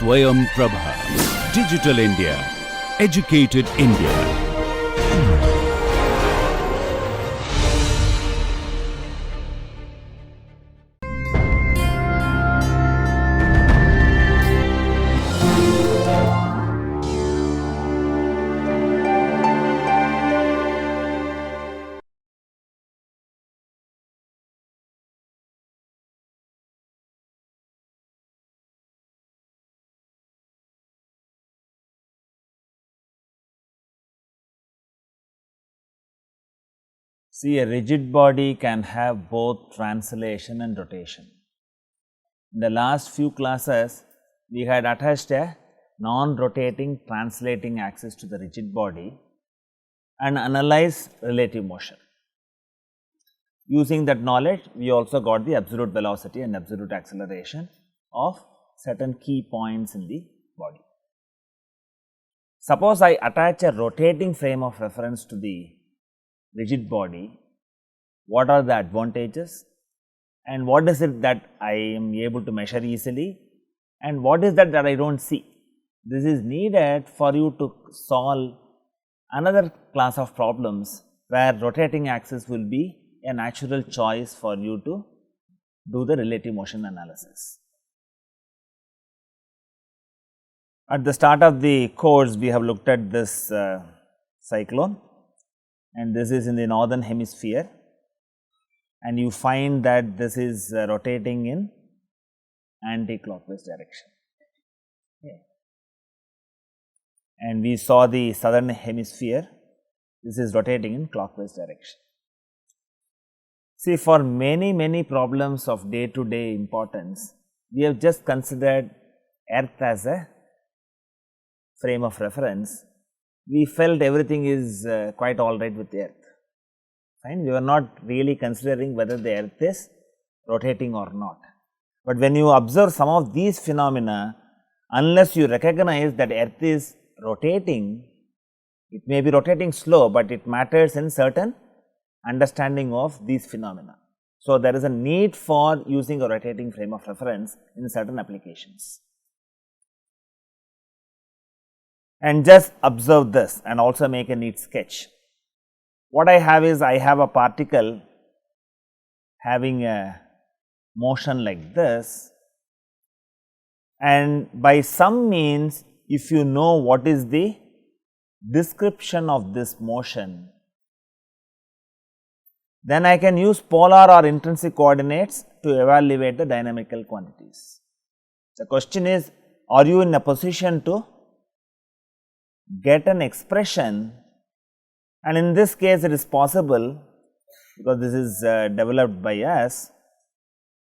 Swayam Prabha. Digital India. Educated India. See, a rigid body can have both translation and rotation. In the last few classes, we had attached a non-rotating translating axis to the rigid body and analyzed relative motion. Using that knowledge, we also got the absolute velocity and absolute acceleration of certain key points in the body. Suppose I attach a rotating frame of reference to the rigid body, what are the advantages and what is it that I am able to measure easily and what is that I do not see. This is needed for you to solve another class of problems where rotating axis will be a natural choice for you to do the relative motion analysis. At the start of the course, we have looked at this cyclone, and this is in the northern hemisphere, and you find that this is rotating in anti-clockwise direction. Okay. And we saw the southern hemisphere, this is rotating in clockwise direction. See, for many problems of day to day importance, we have just considered earth as a frame of reference. We felt everything is quite alright with the earth, fine. We were not really considering whether the earth is rotating or not. But when you observe some of these phenomena, unless you recognize that earth is rotating, it may be rotating slow, but it matters in certain understanding of these phenomena. So, there is a need for using a rotating frame of reference in certain applications. And just observe this and also make a neat sketch. What I have is, I have a particle having a motion like this, and by some means, if you know what is the description of this motion, then I can use polar or intrinsic coordinates to evaluate the dynamical quantities. The question is, are you in a position to get an expression, and in this case it is possible because this is developed by us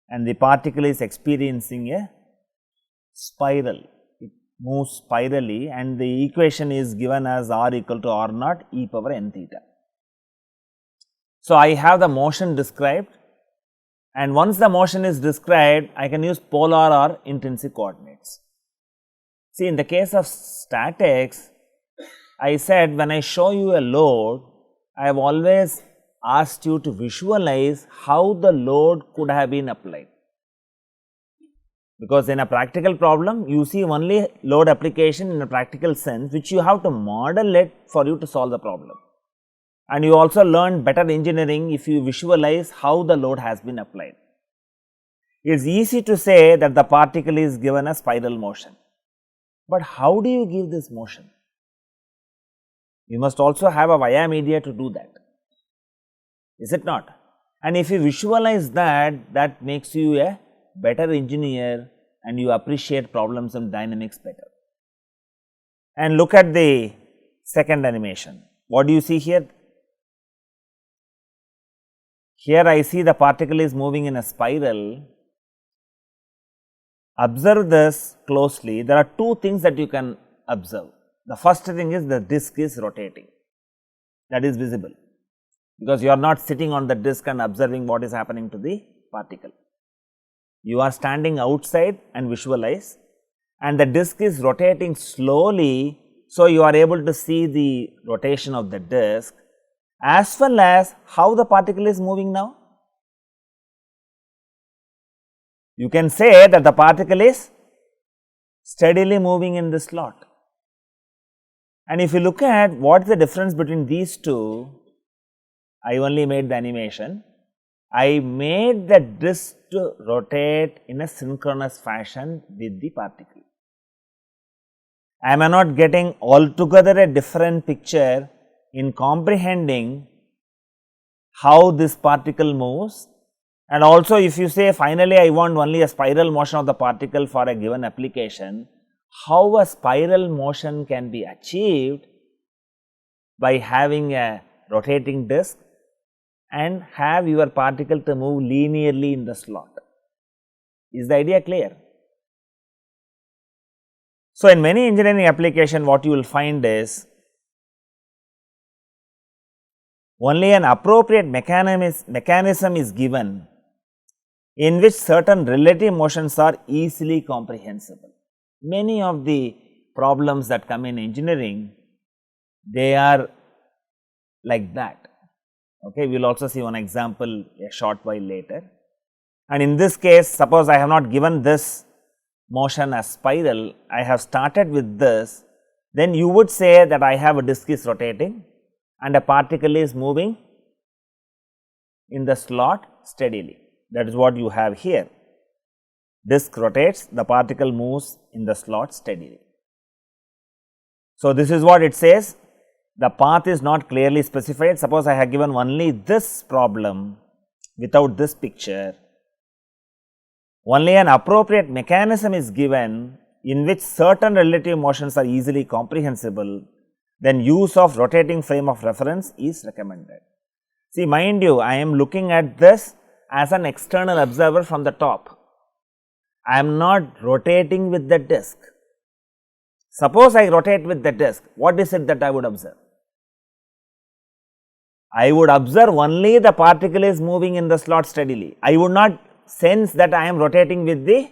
and the particle is experiencing a spiral, it moves spirally and the equation is given as r equal to r naught e power n theta. So, I have the motion described, and once the motion is described, I can use polar or intrinsic coordinates. See, in the case of statics, I said when I show you a load, I have always asked you to visualize how the load could have been applied. Because in a practical problem, you see only load application in a practical sense, which you have to model it for you to solve the problem. And you also learn better engineering if you visualize how the load has been applied. It is easy to say that the particle is given a spiral motion, but how do you give this motion? You must also have a via media to do that, is it not? And if you visualize that, that makes you a better engineer and you appreciate problems in dynamics better. And look at the second animation. What do you see here? Here I see the particle is moving in a spiral. Observe this closely. There are two things that you can observe. The first thing is the disc is rotating, that is visible, because you are not sitting on the disc and observing what is happening to the particle. You are standing outside and visualize, and the disc is rotating slowly. So, you are able to see the rotation of the disc as well as how the particle is moving now. You can say that the particle is steadily moving in the slot. And if you look at what is the difference between these two, I only made the animation. I made the disc to rotate in a synchronous fashion with the particle. I am not getting altogether a different picture in comprehending how this particle moves. And also, if you say finally I want only a spiral motion of the particle for a given application, how a spiral motion can be achieved by having a rotating disc and have your particle to move linearly in the slot. Is the idea clear? So, in many engineering application, what you will find is only an appropriate mechanism is given in which certain relative motions are easily comprehensible. Many of the problems that come in engineering, they are like that. Okay, we will also see one example a short while later. And in this case, suppose I have not given this motion as spiral, I have started with this, then you would say that I have a disc is rotating and a particle is moving in the slot steadily. That is what you have here. Disc rotates, the particle moves in the slot steadily. So, this is what it says. The path is not clearly specified. Suppose I have given only this problem without this picture. Only an appropriate mechanism is given in which certain relative motions are easily comprehensible, then use of rotating frame of reference is recommended. See, mind you, I am looking at this as an external observer from the top. I am not rotating with the disc. Suppose I rotate with the disc, what is it that I would observe? I would observe only the particle is moving in the slot steadily. I would not sense that I am rotating with the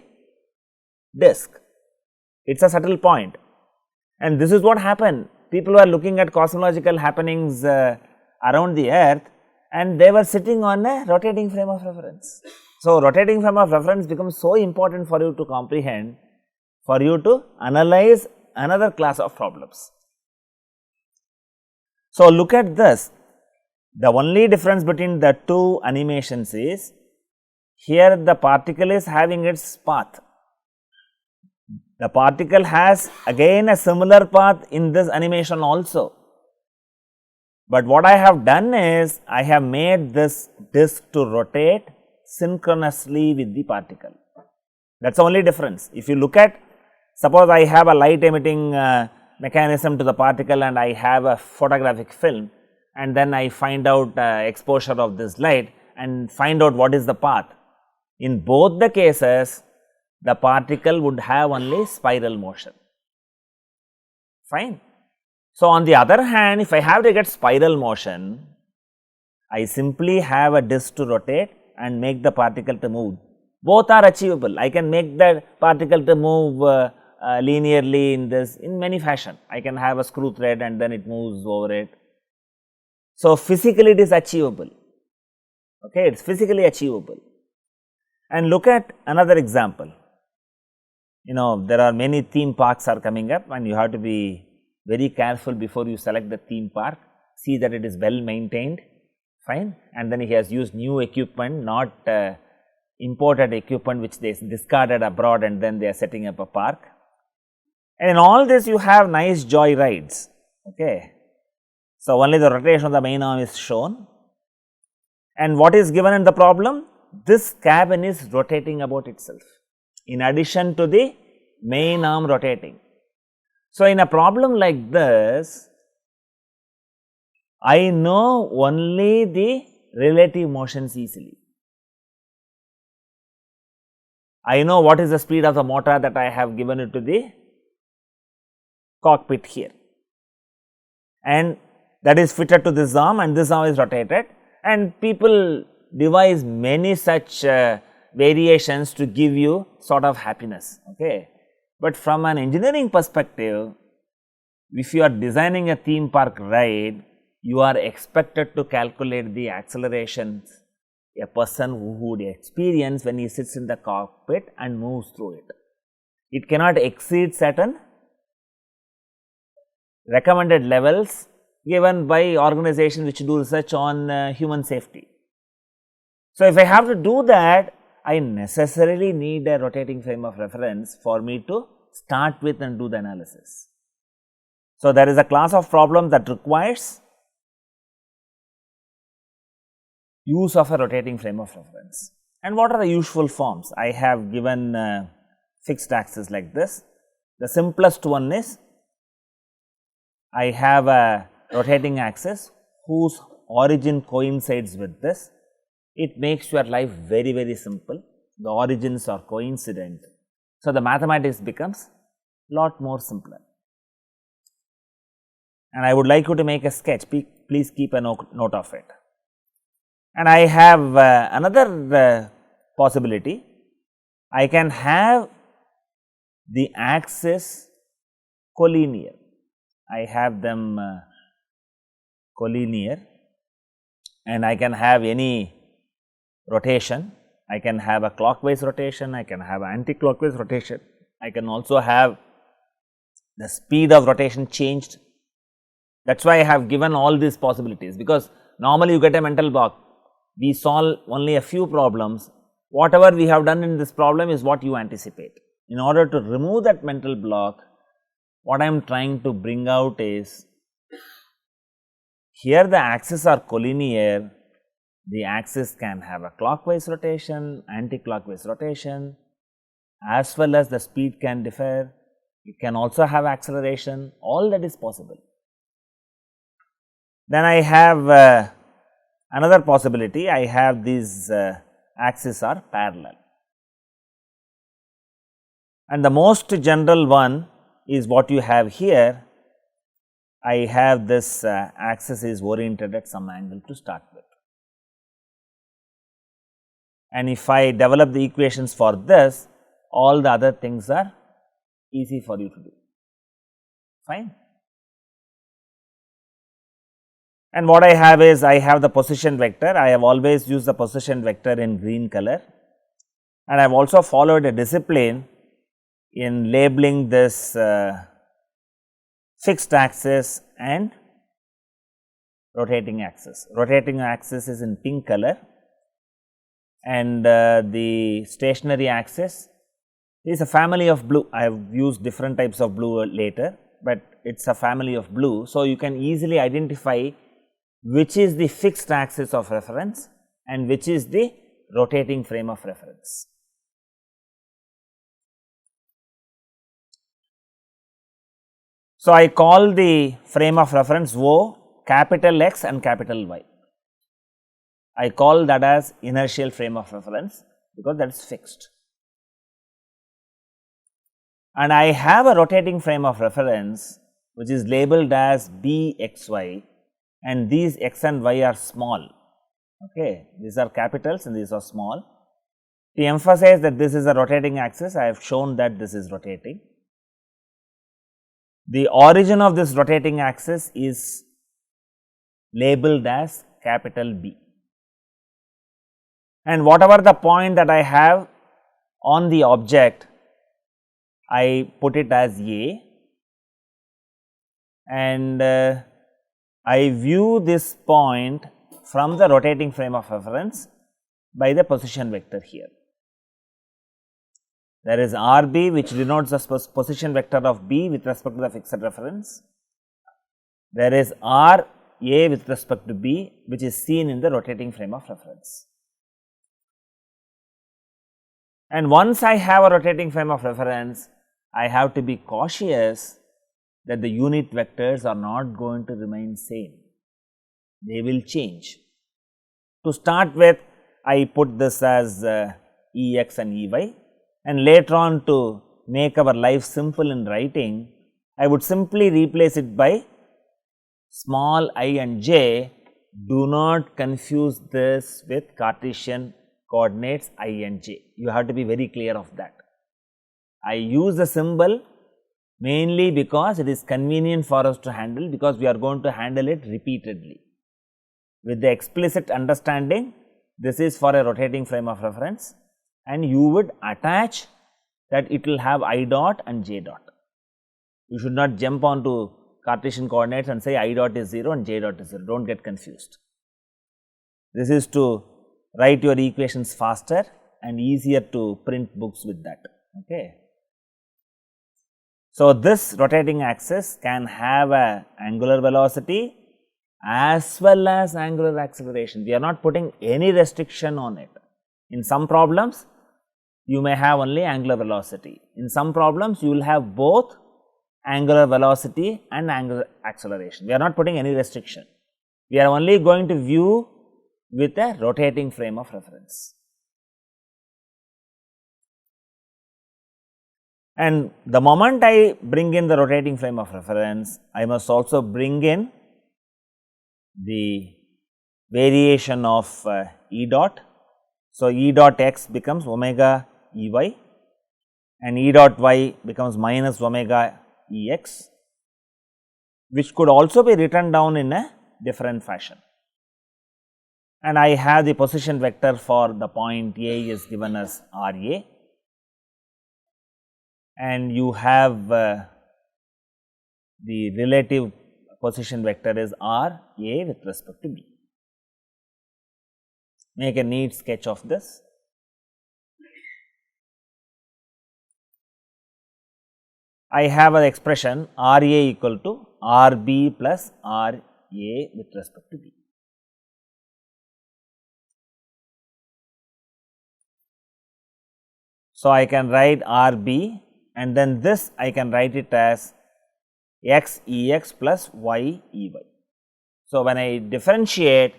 disc. It is a subtle point. And this is what happened. People were looking at cosmological happenings around the earth and they were sitting on a rotating frame of reference. So, rotating frame of reference becomes so important for you to comprehend, for you to analyze another class of problems. So, look at this. The only difference between the two animations is, here the particle is having its path. The particle has again a similar path in this animation also. But what I have done is, I have made this disc to rotate synchronously with the particle. That is the only difference. If you look at, suppose I have a light emitting mechanism to the particle and I have a photographic film, and then I find out exposure of this light and find out what is the path. In both the cases, the particle would have only spiral motion, fine. So, on the other hand, if I have to get spiral motion, I simply have a disc to rotate and make the particle to move. Both are achievable. I can make the particle to move linearly in many fashion. I can have a screw thread and then it moves over it. So, physically it is achievable, okay, it is physically achievable. And look at another example. You know, there are many theme parks are coming up and you have to be very careful before you select the theme park. See that it is well maintained, fine, and then he has used new equipment, not imported equipment which they discarded abroad and then they are setting up a park. And in all this you have nice joy rides, okay. So, only the rotation of the main arm is shown, and what is given in the problem? This cabin is rotating about itself in addition to the main arm rotating. So, in a problem like this, I know only the relative motions easily. I know what is the speed of the motor that I have given it to the cockpit here, and that is fitted to this arm and this arm is rotated, and people devise many such variations to give you sort of happiness, okay. But from an engineering perspective, if you are designing a theme park ride, you are expected to calculate the accelerations a person who would experience when he sits in the cockpit and moves through it. It cannot exceed certain recommended levels given by organizations which do research on human safety. So, if I have to do that, I necessarily need a rotating frame of reference for me to start with and do the analysis. So, there is a class of problem that requires use of a rotating frame of reference. And what are the usual forms? I have given fixed axis like this. The simplest one is I have a rotating axis whose origin coincides with this. It makes your life very, very simple. The origins are coincident. So, the mathematics becomes lot more simpler. And I would like you to make a sketch. Please keep a note of it. And I have another possibility. I can have the axis collinear. I have them collinear, and I can have any rotation. I can have a clockwise rotation, I can have anti-clockwise rotation, I can also have the speed of rotation changed. That is why I have given all these possibilities, because normally you get a mental block. We solve only a few problems. Whatever we have done in this problem is what you anticipate. In order to remove that mental block, what I am trying to bring out is, here the axes are collinear. The axis can have a clockwise rotation, anti-clockwise rotation, as well as the speed can differ. It can also have acceleration, all that is possible. Then I have another possibility. I have these axes are parallel, and the most general one is what you have here. I have this axis is oriented at some angle to start with. And if I develop the equations for this, all the other things are easy for you to do, fine. And what I have is, I have the position vector. I have always used the position vector in green color, and I have also followed a discipline in labeling this fixed axis and rotating axis. Rotating axis is in pink color, and the stationary axis is a family of blue. I have used different types of blue later, but it is a family of blue. So, you can easily identify which is the fixed axis of reference and which is the rotating frame of reference. So, I call the frame of reference O, capital X and capital Y. I call that as inertial frame of reference, because that is fixed. And I have a rotating frame of reference which is labeled as BXY, and these X and Y are small. Okay. These are capitals and these are small. To emphasize that this is a rotating axis, I have shown that this is rotating. The origin of this rotating axis is labeled as capital B, and whatever the point that I have on the object, I put it as A, and I view this point from the rotating frame of reference by the position vector here. There is RB, which denotes the position vector of B with respect to the fixed reference. There is RA with respect to B, which is seen in the rotating frame of reference. And once I have a rotating frame of reference, I have to be cautious that the unit vectors are not going to remain same, they will change. To start with, I put this as Ex and Ey, and later on, to make our life simple in writing, I would simply replace it by small I and j. Do not confuse this with Cartesian coordinates I and j. You have to be very clear of that. I use the symbol mainly because it is convenient for us to handle, because we are going to handle it repeatedly. With the explicit understanding, this is for a rotating frame of reference, and you would attach that it will have I dot and j dot. You should not jump onto Cartesian coordinates and say I dot is 0 and j dot is 0, do not get confused. This is to write your equations faster and easier to print books with that. Okay. So, this rotating axis can have a angular velocity as well as angular acceleration. We are not putting any restriction on it. In some problems, you may have only angular velocity. In some problems, you will have both angular velocity and angular acceleration. We are not putting any restriction. We are only going to view with a rotating frame of reference. And the moment I bring in the rotating frame of reference, I must also bring in the variation of E dot. So, E dot x becomes omega E y and E dot y becomes minus omega E x, which could also be written down in a different fashion. And I have the position vector for the point A is given as R A, and you have the relative position vector is R A with respect to B. Make a neat sketch of this. I have an expression R A equal to R B plus R A with respect to B. So, I can write R B and then this I can write it as x E x plus y E y. So, when I differentiate,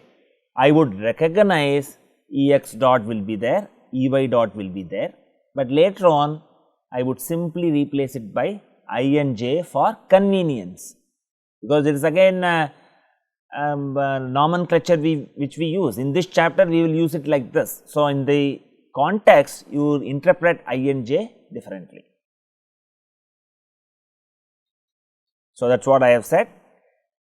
I would recognize E x dot will be there, E y dot will be there, but later on I would simply replace it by I and j for convenience, because it is again nomenclature which we use. In this chapter we will use it like this. So, in the context you interpret I and j differently. So, that is what I have said.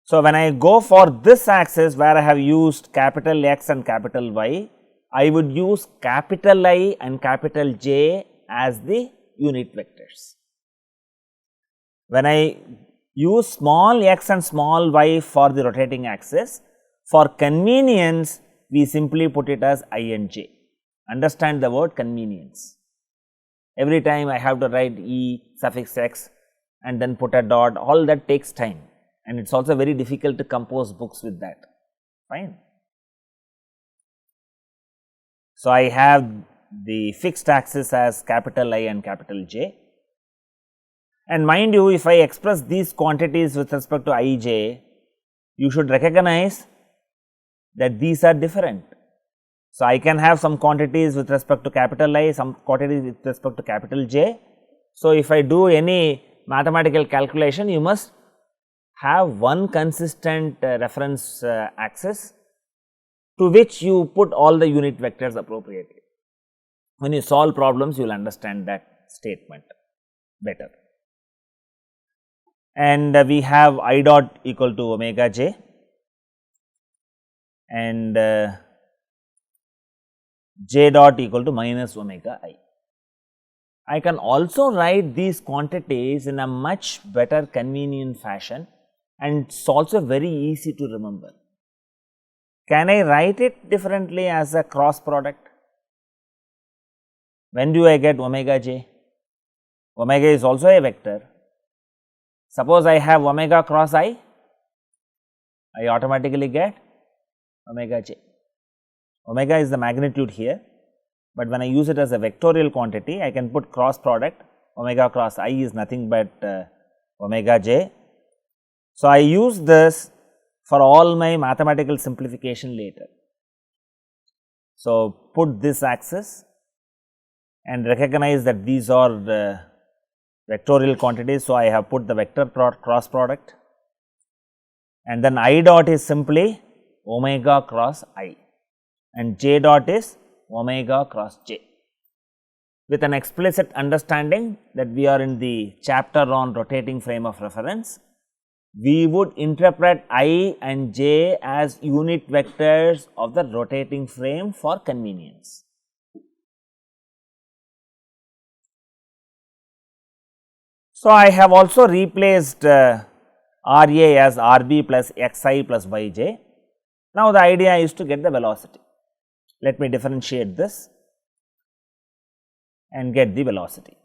So, when I go for this axis where I have used capital X and capital Y, I would use capital I and capital J as the unit vectors. When I use small x and small y for the rotating axis, for convenience we simply put it as I and j. Understand the word convenience. Every time I have to write E suffix x and then put a dot, all that takes time, and it is also very difficult to compose books with that, fine. So, I have the fixed axis as capital I and capital J, and mind you, if I express these quantities with respect to I j, you should recognize that these are different. So, I can have some quantities with respect to capital I, some quantities with respect to capital J. So, if I do any mathematical calculation, you must have one consistent reference axis to which you put all the unit vectors appropriately. When you solve problems, you will understand that statement better. And we have I dot equal to omega j, and j dot equal to minus omega I. I can also write these quantities in a much better convenient fashion, and it is also very easy to remember. Can I write it differently as a cross product? When do I get omega j? Omega is also a vector. Suppose I have omega cross I automatically get omega j. Omega is the magnitude here, but when I use it as a vectorial quantity, I can put cross product. Omega cross I is nothing but omega j. So, I use this for all my mathematical simplification later. So, put this axis and recognize that these are the vectorial quantities. So, I have put the vector cross product, and then I dot is simply omega cross I and j dot is omega cross j, with an explicit understanding that we are in the chapter on rotating frame of reference. We would interpret I and j as unit vectors of the rotating frame for convenience. So, I have also replaced RA as RB plus XI plus YJ. Now, the idea is to get the velocity. Let me differentiate this and get the velocity.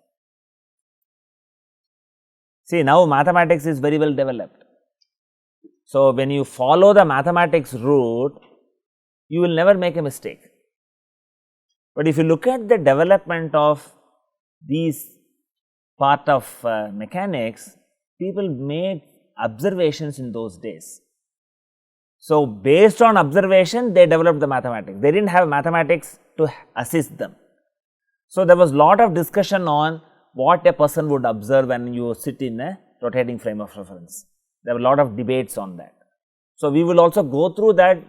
See, now mathematics is very well developed. So, when you follow the mathematics route, you will never make a mistake. But if you look at the development of these part of mechanics, people made observations in those days. So, based on observation, they developed the mathematics. They did not have mathematics to assist them. So, there was lot of discussion on what a person would observe when you sit in a rotating frame of reference. There were a lot of debates on that. So, we will also go through that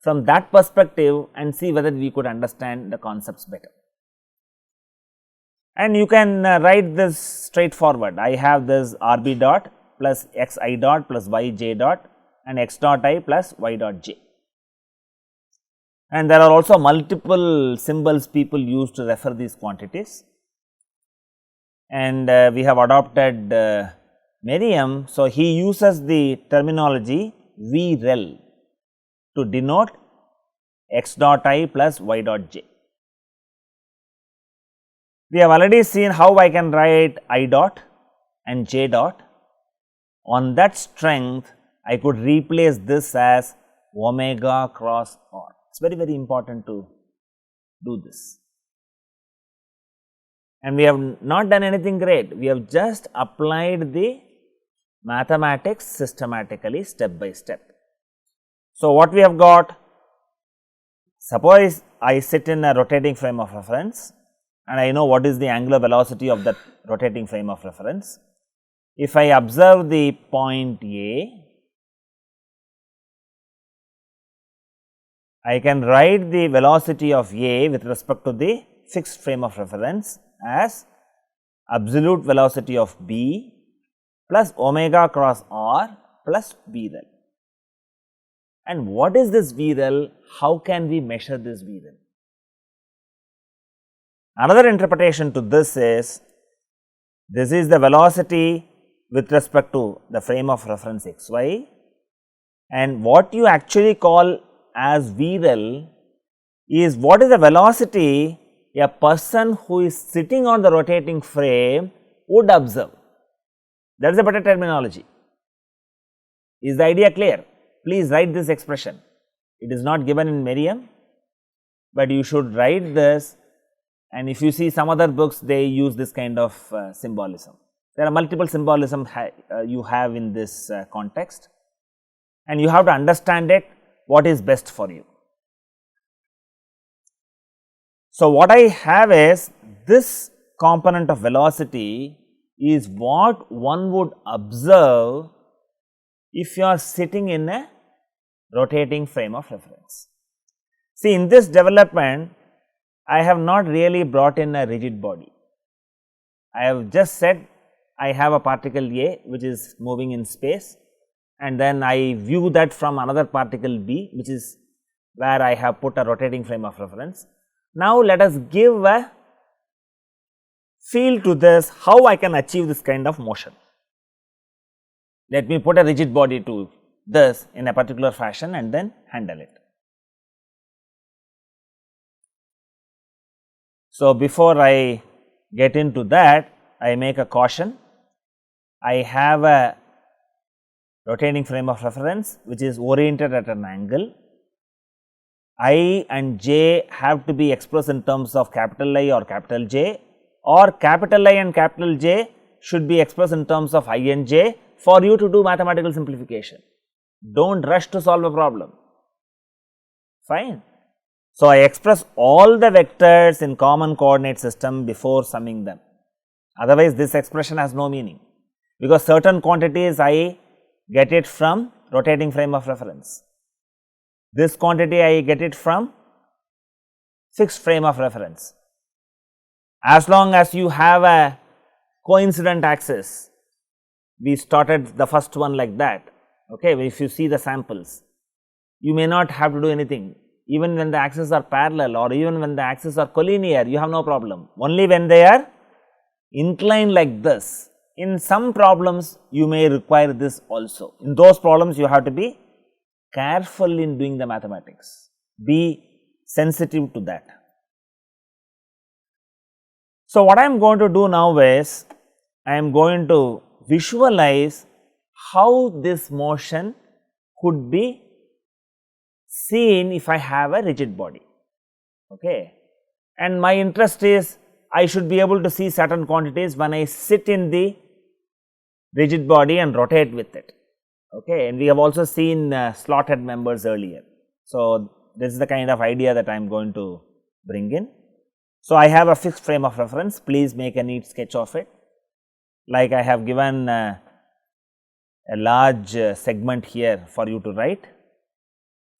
from that perspective and see whether we could understand the concepts better. And you can write this straightforward. I have this RB dot plus XI dot plus YJ dot and X dot I plus Y dot J. And there are also multiple symbols people use to refer these quantities. And we have adopted Merriam. So, he uses the terminology VREL to denote X dot I plus Y dot J. We have already seen how I can write I dot and J dot. On that strength, I could replace this as omega cross R. It is very, very important to do this. And we have not done anything great. We have just applied the mathematics systematically step by step. So, what we have got? Suppose I sit in a rotating frame of reference and I know what is the angular velocity of that rotating frame of reference. If I observe the point A, I can write the velocity of A with respect to the fixed frame of reference as absolute velocity of B plus omega cross R plus VREL. And what is this VREL? How can we measure this VREL? Another interpretation to this is the velocity with respect to the frame of reference xy, and what you actually call as VREL is what is the velocity a person who is sitting on the rotating frame would observe. That is a better terminology. Is the idea clear? Please write this expression. It is not given in Merriam, but you should write this, and if you see some other books, they use this kind of symbolism. There are multiple symbolism you have in this context, and you have to understand it, what is best for you. So, what I have is this component of velocity is what one would observe if you are sitting in a rotating frame of reference. See, in this development, I have not really brought in a rigid body. I have just said I have a particle A which is moving in space, and then I view that from another particle B, which is where I have put a rotating frame of reference. Now, let us give a feel to this, how I can achieve this kind of motion. Let me put a rigid body to this in a particular fashion and then handle it. So, before I get into that, I make a caution. I have a rotating frame of reference which is oriented at an angle. I and j have to be expressed in terms of capital I or capital J, or capital I and capital J should be expressed in terms of I and j for you to do mathematical simplification. Do not rush to solve a problem, fine. So, I express all the vectors in common coordinate system before summing them, otherwise this expression has no meaning, because certain quantities I get it from rotating frame of reference. This quantity I get it from fixed frame of reference. As long as you have a coincident axis, we started the first one like that. Okay, if you see the samples, you may not have to do anything. Even when the axes are parallel or even when the axes are collinear, you have no problem. Only when they are inclined like this, In some problems you may require this also. In those problems you have to be careful in doing the mathematics, be sensitive to that. So, what I am going to do now is, I am going to visualize how this motion could be seen if I have a rigid body, okay. And my interest is, I should be able to see certain quantities when I sit in the rigid body and rotate with it, okay. And we have also seen slotted members earlier. So, this is the kind of idea that I am going to bring in. So, I have a fixed frame of reference, please make a neat sketch of it. Like I have given a large segment here for you to write,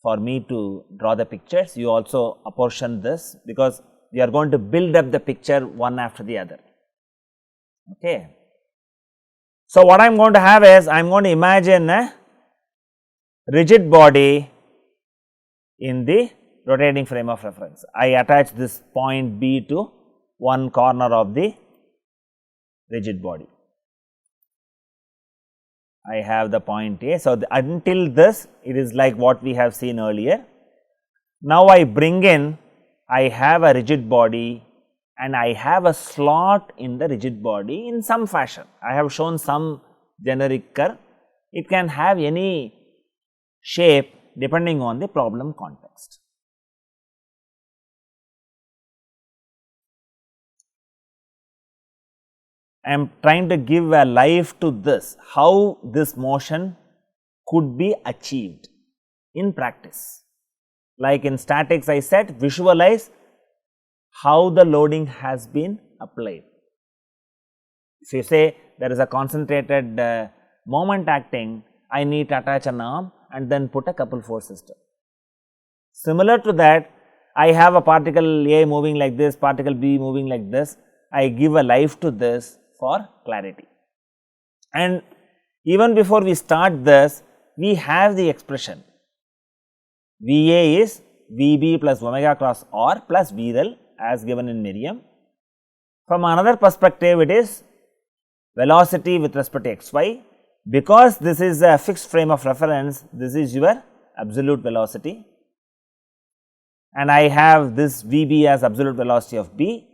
for me to draw the pictures. You also apportion this, because we are going to build up the picture one after the other, okay. So, what I am going to have is, I am going to imagine a rigid body in the rotating frame of reference. I attach this point B to one corner of the rigid body. I have the point A. So, until this, it is like what we have seen earlier. Now, I bring in, I have a rigid body and I have a slot in the rigid body in some fashion. I have shown some generic curve. It can have any shape depending on the problem context. I am trying to give a life to this, how this motion could be achieved in practice. Like in statics, I said, visualize how the loading has been applied. If you say there is a concentrated moment acting, I need to attach an arm and then put a couple force system. Similar to that, I have a particle A moving like this, particle B moving like this, I give a life to this for clarity. And even before we start this, we have the expression VA is VB plus omega cross R plus VREL as given in Merriam. From another perspective, it is velocity with respect to xy. Because this is a fixed frame of reference, this is your absolute velocity, and I have this VB as absolute velocity of B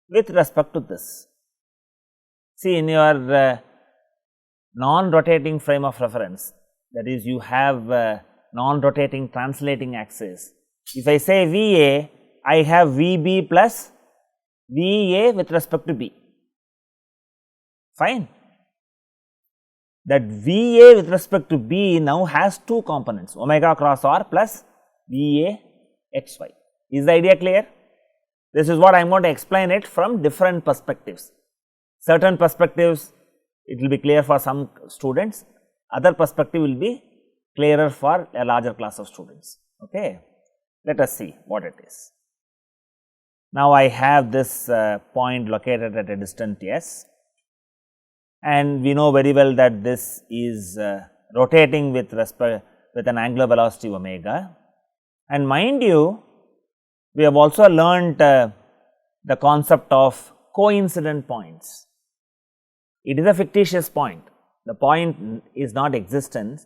with respect to this. See, in your non-rotating frame of reference, that is, you have non-rotating translating axis. If I say VA, I have VB plus VA with respect to B, fine. That VA with respect to B now has two components, omega cross R plus VA xy. Is the idea clear? This is what I am going to explain it from different perspectives. Certain perspectives, it will be clear for some students, other perspective will be clearer for a larger class of students. Okay. Let us see what it is. Now, I have this point located at a distance S, and we know very well that this is rotating with respect with an angular velocity omega. And mind you, we have also learnt the concept of coincident points. It is a fictitious point, the point is not existent,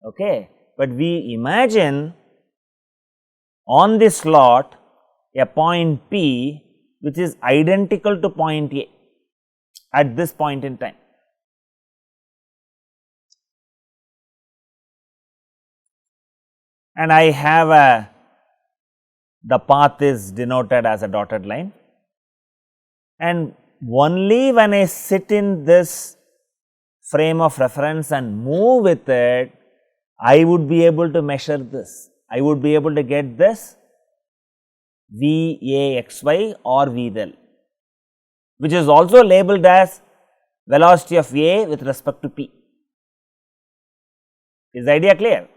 okay. But we imagine on this slot a point P which is identical to point A at this point in time. And I have the path is denoted as a dotted line, and only when I sit in this frame of reference and move with it, I would be able to measure this. I would be able to get this VAXY or VREL, which is also labeled as velocity of A with respect to P. Is the idea clear?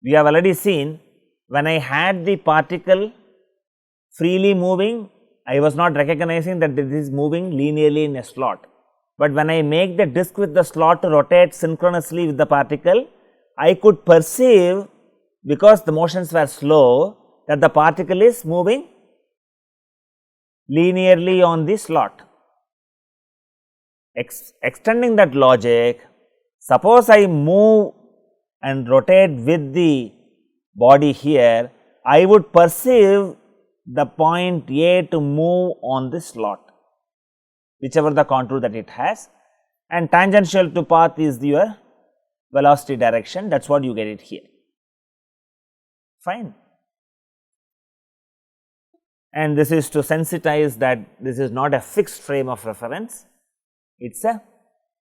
We have already seen when I had the particle freely moving, I was not recognizing that this is moving linearly in a slot. But when I make the disc with the slot to rotate synchronously with the particle, I could perceive, because the motions were slow, that the particle is moving linearly on the slot. extending that logic, suppose I move and rotate with the body here, I would perceive the point A to move on this slot, whichever the contour that it has, and tangential to path is your velocity direction, that is what you get it here, fine. And this is to sensitize that this is not a fixed frame of reference, it is a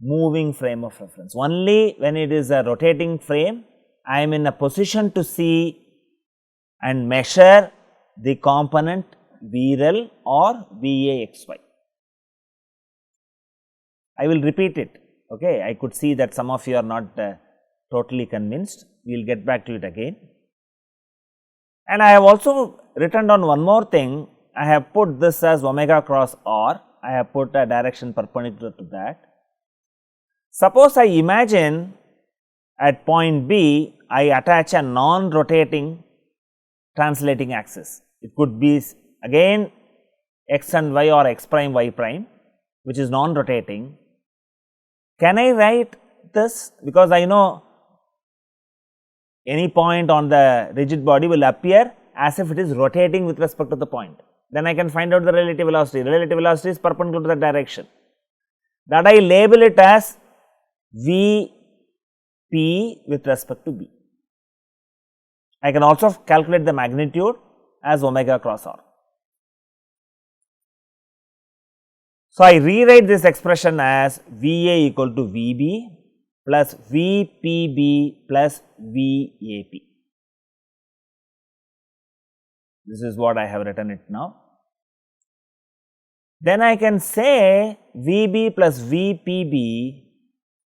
moving frame of reference. Only when it is a rotating frame, I am in a position to see and measure the component VREL or VAXY. I will repeat it, okay. I could see that some of you are not totally convinced, we will get back to it again. And I have also written down one more thing, I have put this as omega cross r, I have put a direction perpendicular to that. Suppose I imagine at point B, I attach a non-rotating translating axis. It could be again x and y or x prime y prime, which is non-rotating. Can I write this? Because I know any point on the rigid body will appear as if it is rotating with respect to the point. Then I can find out the relative velocity. Relative velocity is perpendicular to the direction. That I label it as Vp with respect to B. I can also calculate the magnitude as omega cross r. So, I rewrite this expression as Va equal to Vb plus Vpb plus Vap. This is what I have written it now. Then I can say Vb plus Vpb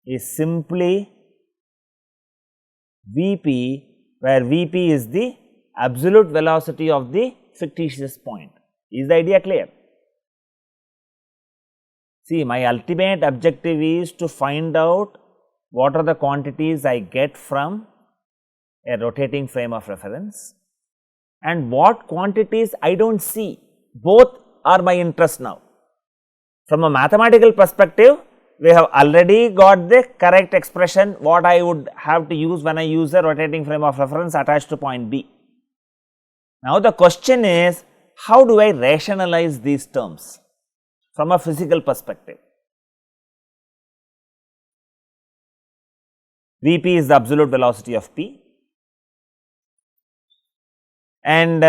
is simply Vp, where Vp is the absolute velocity of the fictitious point. Is the idea clear? See, my ultimate objective is to find out what are the quantities I get from a rotating frame of reference and what quantities I do not see. Both are my interest now. From a mathematical perspective, we have already got the correct expression what I would have to use when I use a rotating frame of reference attached to point B. Now, the question is, how do I rationalize these terms from a physical perspective? Vp is the absolute velocity of P, and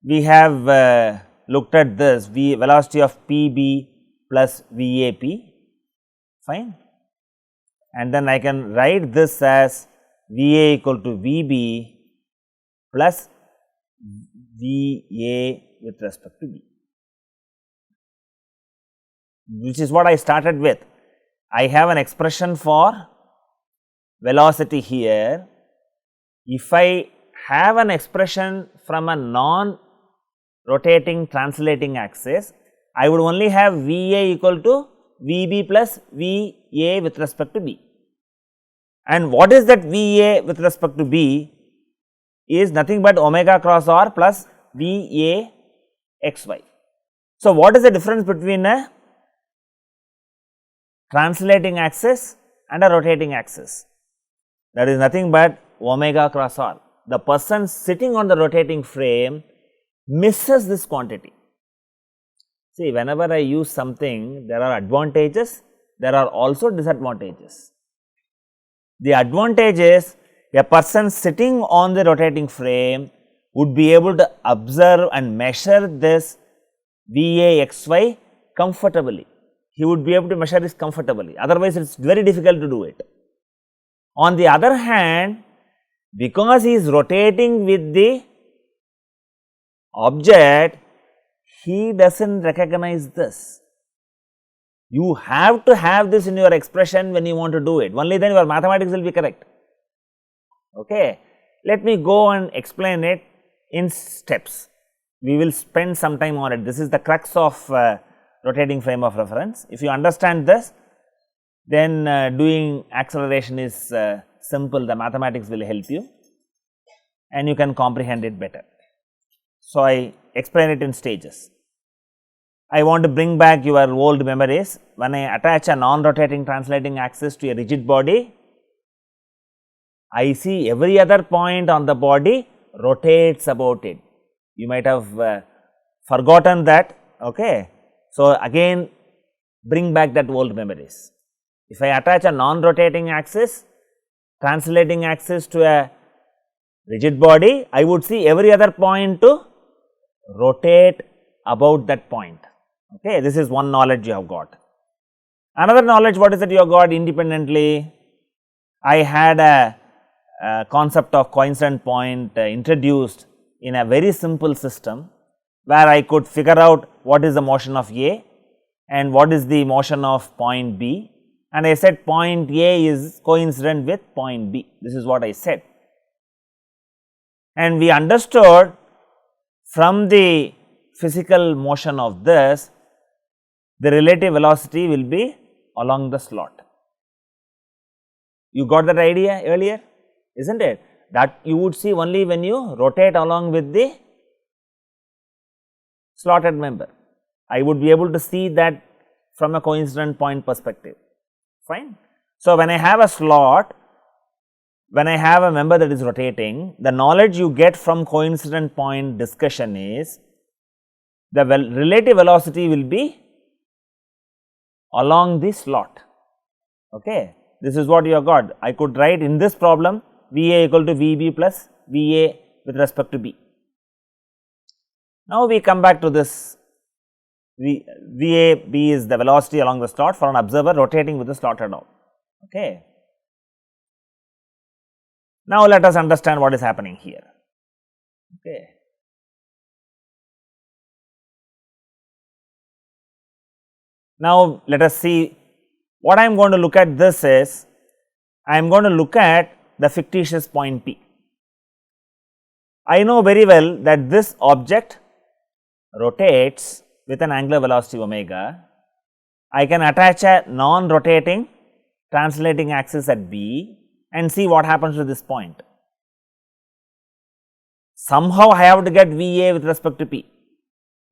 we have looked at this velocity of Pb plus Vap, fine, and then I can write this as Va equal to Vb plus Va with respect to B, which is what I started with. I have an expression for velocity here. If I have an expression from a non-rotating translating axis, I would only have Va equal to Vb plus Va with respect to B. And what is that Va with respect to B is nothing but omega cross r plus Va xy. So, what is the difference between a translating axis and a rotating axis? That is nothing but omega cross r. The person sitting on the rotating frame misses this quantity. See, whenever I use something, there are advantages, there are also disadvantages. The advantage is a person sitting on the rotating frame would be able to observe and measure this Vaxy comfortably. He would be able to measure this comfortably, otherwise it is very difficult to do it. On the other hand, because he is rotating with the object, he does not recognize this. You have to have this in your expression when you want to do it, only then your mathematics will be correct. Okay. Let me go and explain it in steps. We will spend some time on it. This is the crux of rotating frame of reference. If you understand this, then doing acceleration is simple, the mathematics will help you and you can comprehend it better. So, I explain it in stages. I want to bring back your old memories. When I attach a non-rotating translating axis to a rigid body, I see every other point on the body rotates about it. You might have forgotten that. Okay. So, again bring back that old memories. If I attach a non-rotating axis, translating axis to a rigid body, I would see every other point to rotate about that point. Okay. This is one knowledge you have got. Another knowledge, what is it you have got independently? I had a concept of coincident point introduced in a very simple system, where I could figure out what is the motion of A and what is the motion of point B, and I said point A is coincident with point B. This is what I said. And we understood from the physical motion of this, the relative velocity will be along the slot. You got that idea earlier, isn't it? That you would see only when you rotate along with the slotted member. I would be able to see that from a coincident point perspective, fine. So, when I have a slot, when I have a member that is rotating, the knowledge you get from coincident point discussion is the relative velocity will be along the slot. Okay. This is what you have got. I could write in this problem VA equal to VB plus VA with respect to B. Now, we come back to this VAB is the velocity along the slot for an observer rotating with the slotted arm. Okay. Now, let us understand what is happening here. Okay. Now, let us see what I am going to look at. This is I am going to look at the fictitious point P. I know very well that this object rotates with an angular velocity omega. I can attach a non-rotating translating axis at B and see what happens to this point. Somehow I have to get VA with respect to P,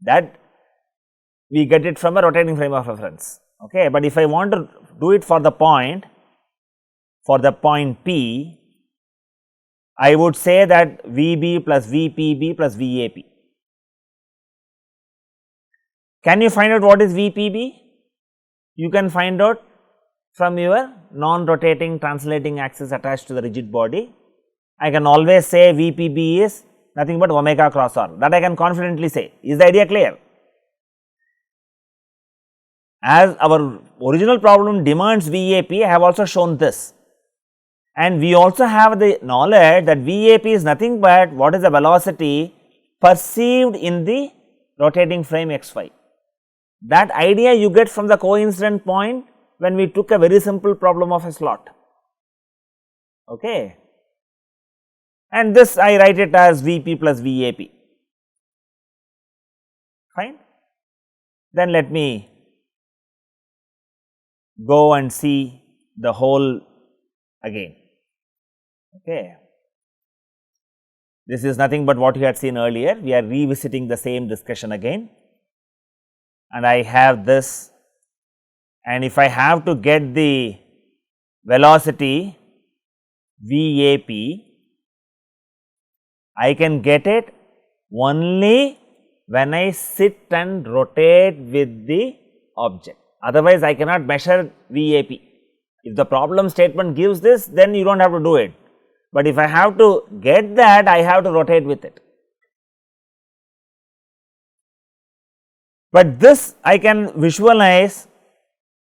that we get it from a rotating frame of reference. Okay. But if I want to do it for the point P, I would say that VB plus VPB plus VAP. Can you find out what is VPB? You can find out from your non-rotating translating axis attached to the rigid body. I can always say VPB is nothing but omega cross R, that I can confidently say. Is the idea clear? As our original problem demands VAP, I have also shown this. And we also have the knowledge that VAP is nothing but what is the velocity perceived in the rotating frame xy. That idea you get from the coincident point when we took a very simple problem of a slot. Okay. And this I write it as VP plus VAP, fine. Then let me go and see the whole again. Okay. This is nothing but what you had seen earlier. We are revisiting the same discussion again, and I have this, and if I have to get the velocity VAP, I can get it only when I sit and rotate with the object. Otherwise, I cannot measure VAP. If the problem statement gives this, then you do not have to do it. But if I have to get that, I have to rotate with it. But this I can visualize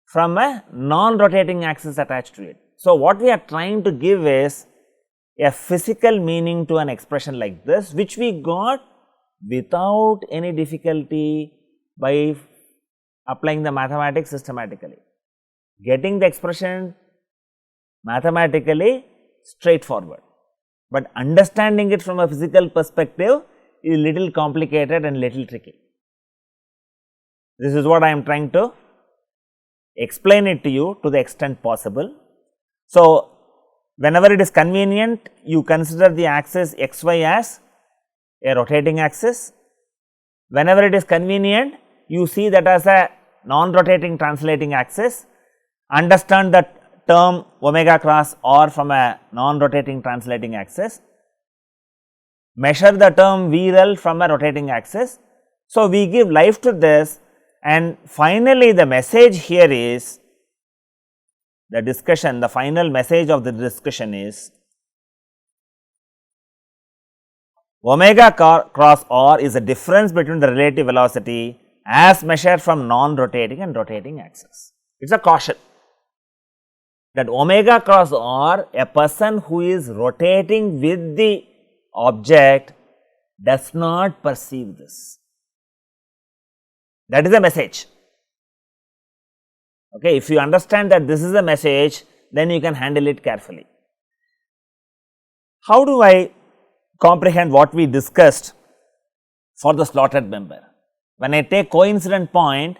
from a non-rotating axis attached to it. So, what we are trying to give is a physical meaning to an expression like this, which we got without any difficulty by applying the mathematics systematically. Getting the expression mathematically straightforward, but understanding it from a physical perspective is little complicated and little tricky. This is what I am trying to explain it to you to the extent possible. So, whenever it is convenient, you consider the axis xy as a rotating axis. Whenever it is convenient, you see that as a non-rotating translating axis, understand the term omega cross r from a non-rotating translating axis, measure the term VREL from a rotating axis. So, we give life to this, and finally, the message here is the discussion, the final message of the discussion is omega cross r is the difference between the relative velocity as measured from non-rotating and rotating axis. It is a caution that omega cross r, a person who is rotating with the object does not perceive this. That is the message. Okay, if you understand that this is the message, then you can handle it carefully. How do I comprehend what we discussed for the slotted member? When I take coincident point,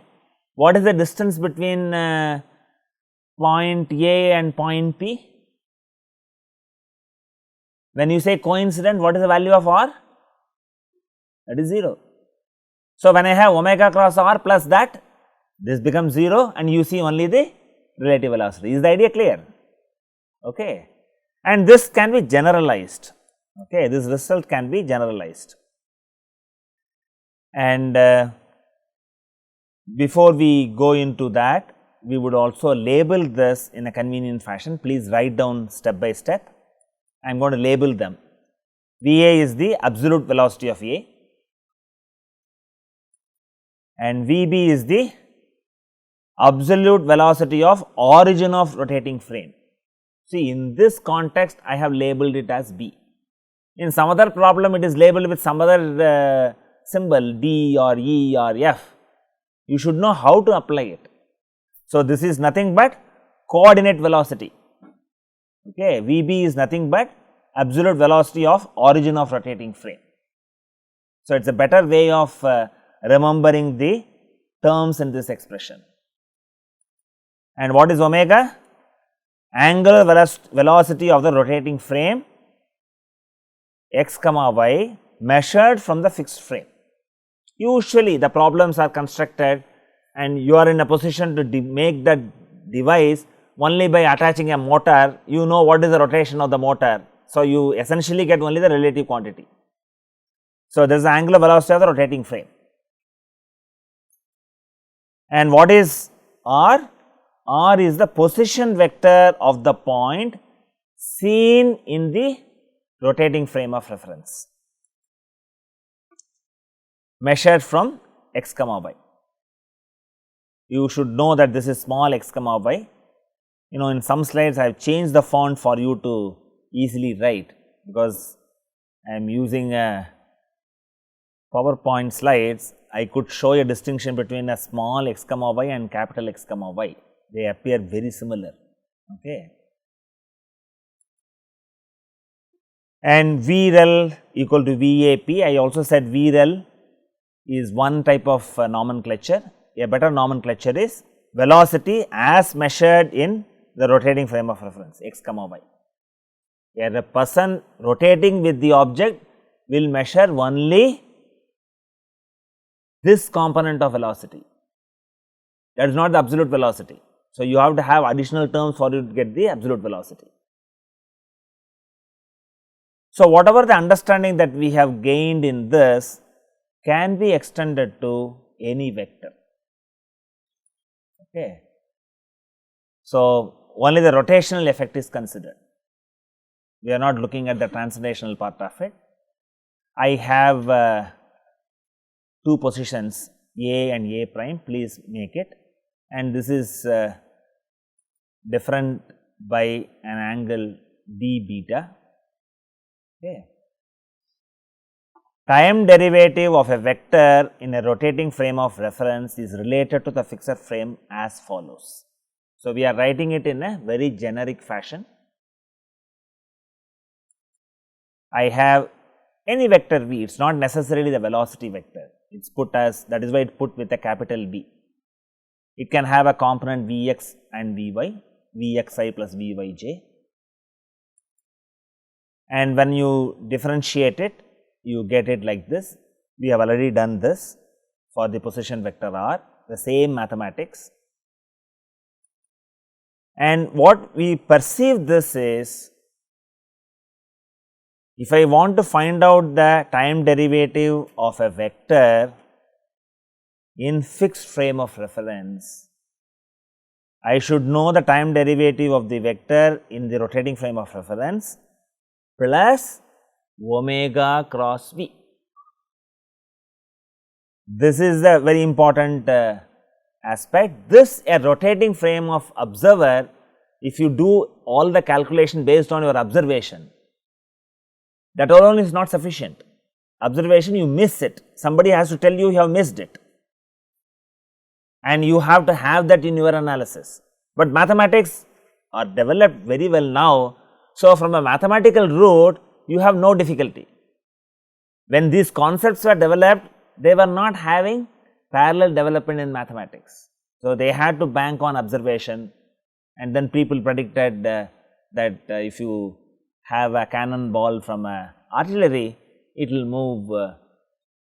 what is the distance between point A and point P? When you say coincident, what is the value of r? That is 0. So, when I have omega cross r plus that, this becomes 0 and you see only the relative velocity. Is the idea clear? Okay. And this can be generalized. Okay. This result can be generalized. And before we go into that, we would also label this in a convenient fashion. Please write down step by step. I am going to label them. VA is the absolute velocity of A, and VB is the absolute velocity of origin of rotating frame. See, in this context, I have labeled it as B. In some other problem, it is labeled with some other symbol D or E or F. You should know how to apply it. So, this is nothing but coordinate velocity. Okay, VB is nothing but absolute velocity of origin of rotating frame. So, it is a better way of remembering the terms in this expression. And what is omega? Angular velocity of the rotating frame x comma y measured from the fixed frame. Usually, the problems are constructed and you are in a position to make that device only by attaching a motor. You know what is the rotation of the motor. So, you essentially get only the relative quantity. So, this is the angular velocity of the rotating frame. And what is r? R is the position vector of the point seen in the rotating frame of reference, measured from x comma y. You should know that this is small x comma y. You know, in some slides I have changed the font for you to easily write, because I am using a PowerPoint slides. I could show a distinction between a small x comma y and capital X comma y. They appear very similar. Okay. And VREL equal to VAP. I also said VREL is one type of nomenclature. A better nomenclature is velocity as measured in the rotating frame of reference x comma y. Where a person rotating with the object will measure only this component of velocity. That is not the absolute velocity. So, you have to have additional terms for you to get the absolute velocity. So, whatever the understanding that we have gained in this can be extended to any vector. Okay. So, only the rotational effect is considered. We are not looking at the translational part of it. I have two positions A and A prime, please make it, and this is different by an angle d beta. Okay. Time derivative of a vector in a rotating frame of reference is related to the fixed frame as follows. So, we are writing it in a very generic fashion. I have any vector v, it is not necessarily the velocity vector, it is put as, that is why it put with a capital B. It can have a component Vx and Vy, Vxi plus Vyj, and when you differentiate it, you get it like this. We have already done this. for the position vector r, the same mathematics. And what we perceive this is, if I want to find out the time derivative of a vector in fixed frame of reference, I should know the time derivative of the vector in the rotating frame of reference plus omega cross v. This is the very important aspect. This a rotating frame of observer, if you do all the calculation based on your observation, that alone is not sufficient. Observation, you miss it, somebody has to tell you you have missed it, and you have to have that in your analysis. But mathematics are developed very well now. So, from a mathematical route you have no difficulty. When these concepts were developed, they were not having parallel development in mathematics. So, they had to bank on observation, and then people predicted that if you have a cannonball from a artillery, it will move,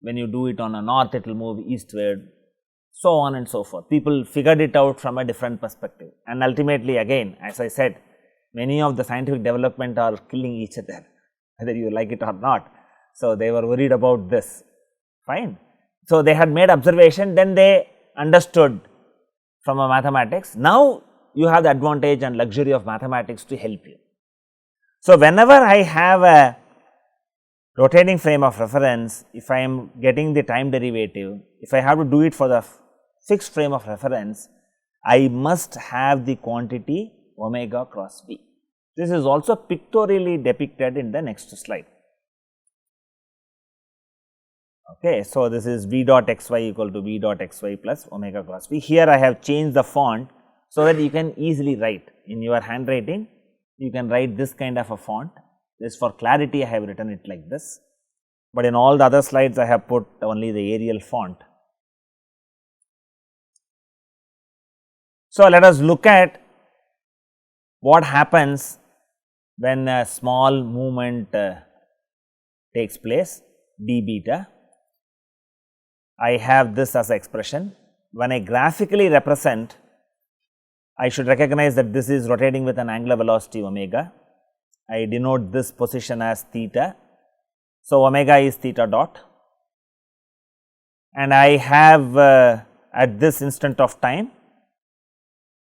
when you do it on a north, it will move eastward, so on and so forth. People figured it out from a different perspective, and ultimately again, as I said, many of the scientific development are killing each other, whether you like it or not. So, they were worried about this, fine. So, they had made observation, then they understood from a mathematics. Now, you have the advantage and luxury of mathematics to help you. So, whenever I have a rotating frame of reference, if I am getting the time derivative, if I have to do it for the fixed frame of reference, I must have the quantity omega cross v. This is also pictorially depicted in the next slide. Okay, so, this is v dot x y equal to v dot x y plus omega cross v. Here I have changed the font so that you can easily write in your handwriting. You can write this kind of a font. This for clarity I have written it like this, but in all the other slides I have put only the Arial font. So, let us look at what happens when a small movement takes place, d beta. I have this as an expression. When I graphically represent, I should recognize that this is rotating with an angular velocity omega. I denote this position as theta. So, omega is theta dot, and I have at this instant of time,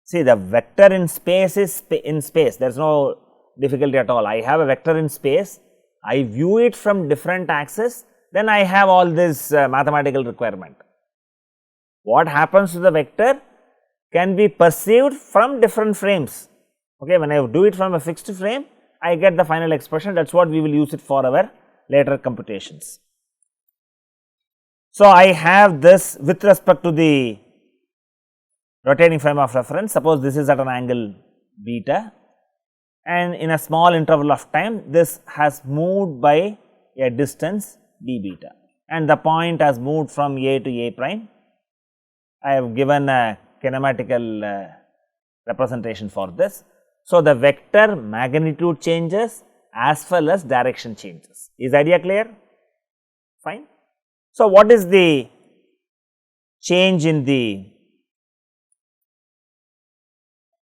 see the vector in space is in space, there is no difficulty at all. I have a vector in space, I view it from different axes, then I have all this mathematical requirement. What happens to the vector can be perceived from different frames. Okay, when I do it from a fixed frame, I get the final expression. That is what we will use it for our later computations. So, I have this with respect to the rotating frame of reference. Suppose this is at an angle beta, and in a small interval of time, this has moved by a distance d beta, and the point has moved from A to A prime. I have given a kinematical representation for this. So, the vector magnitude changes as well as direction changes. Is the idea clear? Fine. So, what is the change in the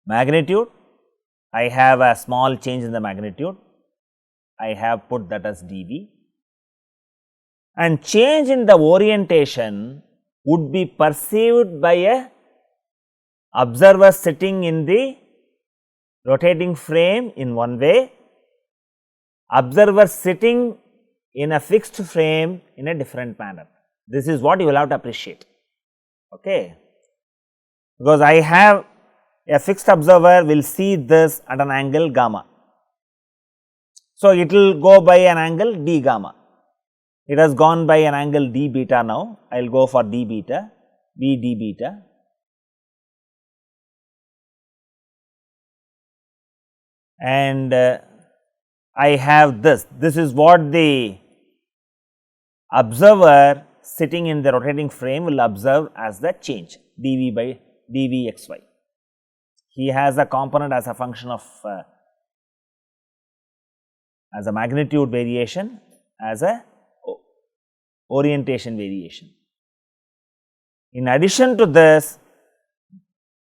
magnitude? I have a small change in the magnitude. I have put that as dV, and change in the orientation would be perceived by a observer sitting in the rotating frame in one way, observer sitting in a fixed frame in a different manner. This is what you will have to appreciate, okay, because I have a fixed observer will see this at an angle gamma. So, it will go by an angle d gamma. It has gone by an angle d beta now. I will go for d beta, b d beta. And I have this. This is what the observer sitting in the rotating frame will observe as the change dV by dV xy. He has a component as a function of as a magnitude variation, as a orientation variation. In addition to this,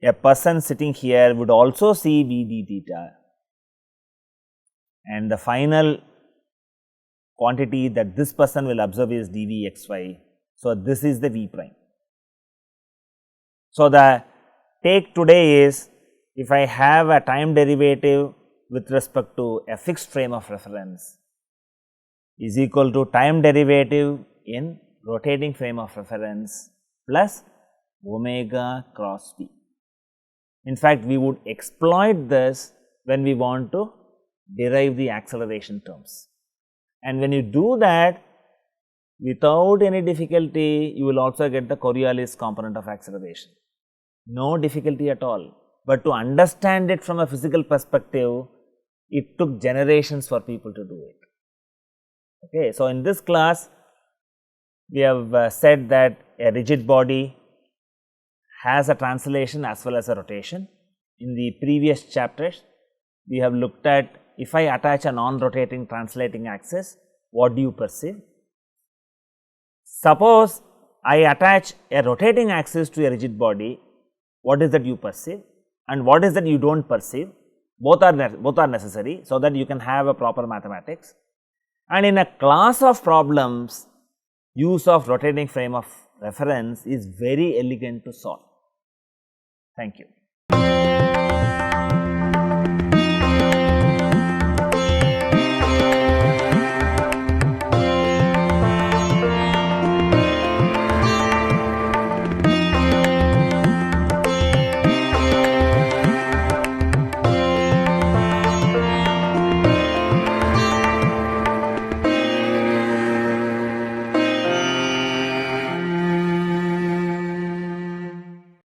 a person sitting here would also see v d theta, and the final quantity that this person will observe is dv xy. So, this is the v prime. So, the take today is, if I have a time derivative with respect to a fixed frame of reference is equal to time derivative in rotating frame of reference plus omega cross v. In fact, we would exploit this when we want to derive the acceleration terms. And when you do that, without any difficulty, you will also get the Coriolis component of acceleration. No difficulty at all. But to understand it from a physical perspective, it took generations for people to do it. Okay. So, in this class, we have said that a rigid body has a translation as well as a rotation. In the previous chapters, we have looked at, if I attach a non-rotating translating axis, what do you perceive? Suppose I attach a rotating axis to a rigid body, what is that you perceive and what is that you do not perceive? Both are necessary, so that you can have a proper mathematics. And in a class of problems, use of rotating frame of reference is very elegant to solve. Thank you.